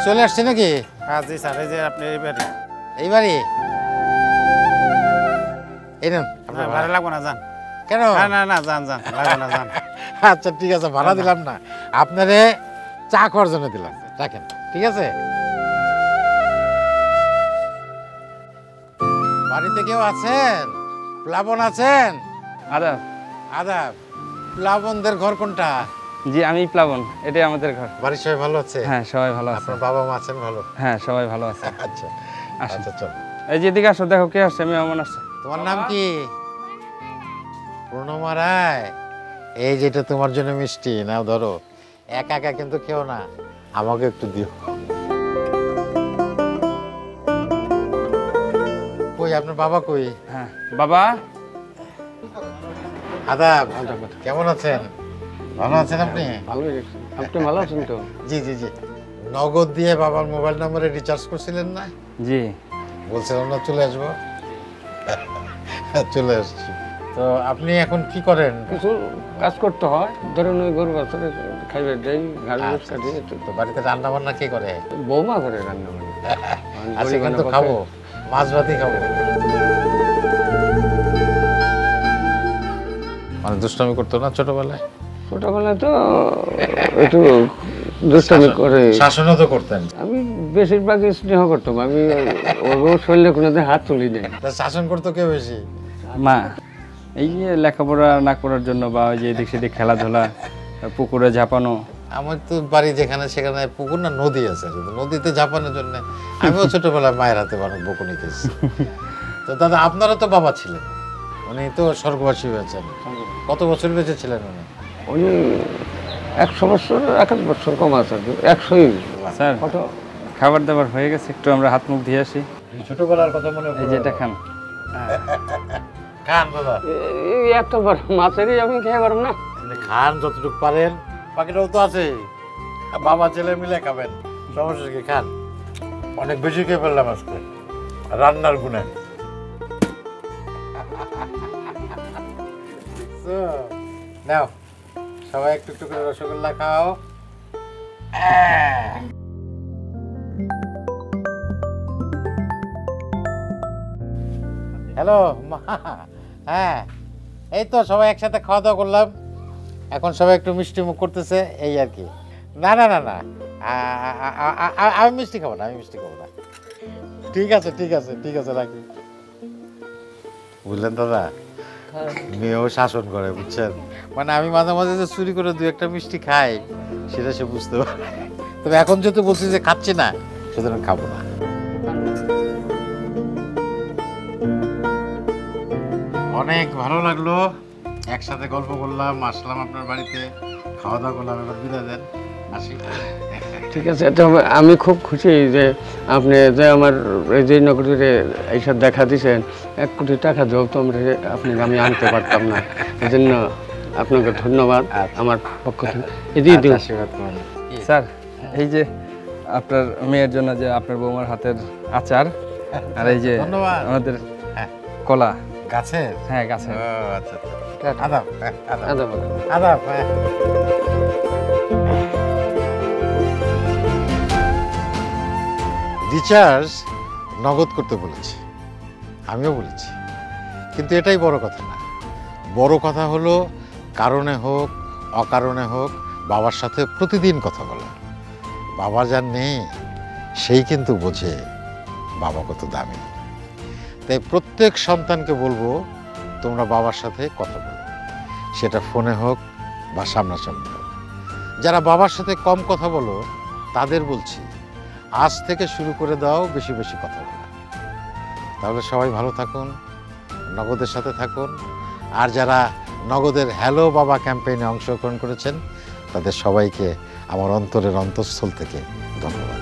চলে আসছে নাকি? হ্যাঁ জি স্যার, এই যে আপনি এইবারই এই নেন। ভাড়া লাগবো না, যান। কেন? না না যান যান, লাগবো না, যান। আচ্ছা ঠিক আছে, ভাড়া দিলাম না, আপনারে চা খাওয়ার জন্য দিলাম, রাখেন। ঠিক আছে? বাড়িতে কেউ আছেন? প্লাবন আছেন? আদাব। আদাব। প্লাবনদের ঘর কোনটা? জি আমি প্লাবন, এটাই আমাদের ঘর। বাড়ির সবাই ভালো আছে? হ্যাঁ সবাই ভালো আছে। আপনার বাবা মা আছেন ভালো? হ্যাঁ সবাই ভালো আছে। আচ্ছা আসুন। আচ্ছা চল। এই যে এদিকে আসো, দেখো কে আসছে, মেহমান আসছে। তোমার নাম কি? প্রণমা রায়। এই যেটা তোমার জন্য মিষ্টি, নাও ধরো। একা একা কিন্তু খেও না, আমাকে একটু দিও। কই আপনার বাবা কই? হ্যাঁ বাবা। আদাব, কেমন আছেন? ভালো আছেন আপনি? আপনি ভালো আছেন তো? জি জি জি। নগদ দিয়ে বাবার মোবাইল নম্বরে রিচার্জ করছিলেন না? জি। বলছিলাম না চলে আসবো, চলে আসছি। তো আপনি এখন কি করেন? কিছু কাজ করতে হয়, ধরুন ওই গরু বাছরে খাইবে দেই, ঘাড় কাটি। তো বাড়িতে রান্না বান্না কে করে? বৌমা করে রান্না বান্না। আজকে কিন্তু খাবো, মাছ ভাতই খাবো। মানে দুষ্টামি করতো না ছোটবেলায়? ছোটবেলায় তো একটু দুষ্টামি করে। শাসনও তো করতেন? আমি বেশিরভাগই স্নেহ করতাম, আমি ওর শরীরে কোনোদিন হাত তুলি নাই। তা শাসন করতো কে বেশি? মা। এই যে লেখাপড়া না করার জন্য বা ওই যে এদিক সেদিক খেলাধুলা, পুকুরে ঝাঁপানো। আমার তো বাড়ি যেখানে সেখানে পুকুর না নদী আছে, নদীতে ঝাঁপানোর জন্য আমিও ছোটবেলায় মায়ের হাতে অনেক বকুনি খেয়েছি। তো দাদা আপনারা তো বাবা ছিলেন, উনি তো স্বর্গবাসী হয়েছেন। কত বছর বেঁচে ছিলেন উনি? উনি 100 বছর, 1 বছর কম আছে, 100ই। স্যার খাবার দাবার হয়ে গেছে, একটু আমরা হাত মুখ ধুয়ে আসি। ছোটবেলার কথা মনে এই যেটা খান। খান দাদা, এই এত বড় মাছেরই আমি খেয়ে পারব না। খান যতটুকু পারেন, বাকিটাও তো আছে, বাবা ছেলে মিলে খাবেন, সমস্যা কি? খান। অনেক বেশি খেয়ে ফেললাম আজকে রান্নার গুণে। নাও সবাই একটু একটু করে রসগোল্লা খাও। হ্যালো মা। হ্যাঁ এই তো সবাই একসাথে খাওয়া দাওয়া করলাম, এখন সবাই একটু মিষ্টি মুখ করতেছে, এই আর কি। না না না না, আমি মিষ্টি খাবো না, আমি মিষ্টি খাবো না। ঠিক আছে ঠিক আছে ঠিক আছে, রাখি। বুঝলেন দাদা, মেয়েও শাসন করে, বুঝছেন? মানে আমি মাঝে মাঝে যে চুরি করে 2-1টা মিষ্টি খাই, সেটা সে বুঝতে পারে। তবে এখন যেহেতু বলছি যে খাচ্ছি না, সুতরাং খাবো না। অনেক ভালো লাগলো, একসাথে গল্প করলাম, আসলাম আপনার বাড়িতে, খাওয়া দাওয়া করলাম, এবার বিদায় দেন, আসি। ঠিক আছে, তবে আমি খুব খুশি যে আপনি যে আমার এই যে নগরীরে এইসব দেখা দিয়েছেন। 1 কোটি টাকা দেও তো আপনাকে আমি আনতে পারতাম না, এই জন্য আপনাকে ধন্যবাদ আমার পক্ষ থেকে। এদিকে দিন। স্যার এই যে আপনার মেয়ের জন্য যে আপনার বৌমার হাতের আচার, আর এই যে আমাদের কলা গাছের। হ্যাঁ গাছের। আচ্ছা আদাব আদাব আদাব। আদাব। রিচার্জ নগদ করতে বলেছি, আমিও বলেছি, কিন্তু এটাই বড় কথা না। বড় কথা হলো কারণে হোক অকারণে হোক বাবার সাথে প্রতিদিন কথা বলা। বাবা যার নেই সেই কিন্তু বোঝে বাবা কত দামি। তাই প্রত্যেক সন্তানকে বলবো তোমরা বাবার সাথে কথা বলো, সেটা ফোনে হোক বা সামনাসামনি হোক। যারা বাবার সাথে কম কথা বলো তাদের বলছি আজ থেকে শুরু করে দাও বেশি বেশি কথা বলা। তাহলে সবাই ভালো থাকুন, নগদের সাথে থাকুন। আর যারা নগদের হ্যালো বাবা ক্যাম্পেইনে অংশগ্রহণ করেছেন তাদের সবাইকে আমার অন্তরের অন্তঃস্থল থেকে ধন্যবাদ।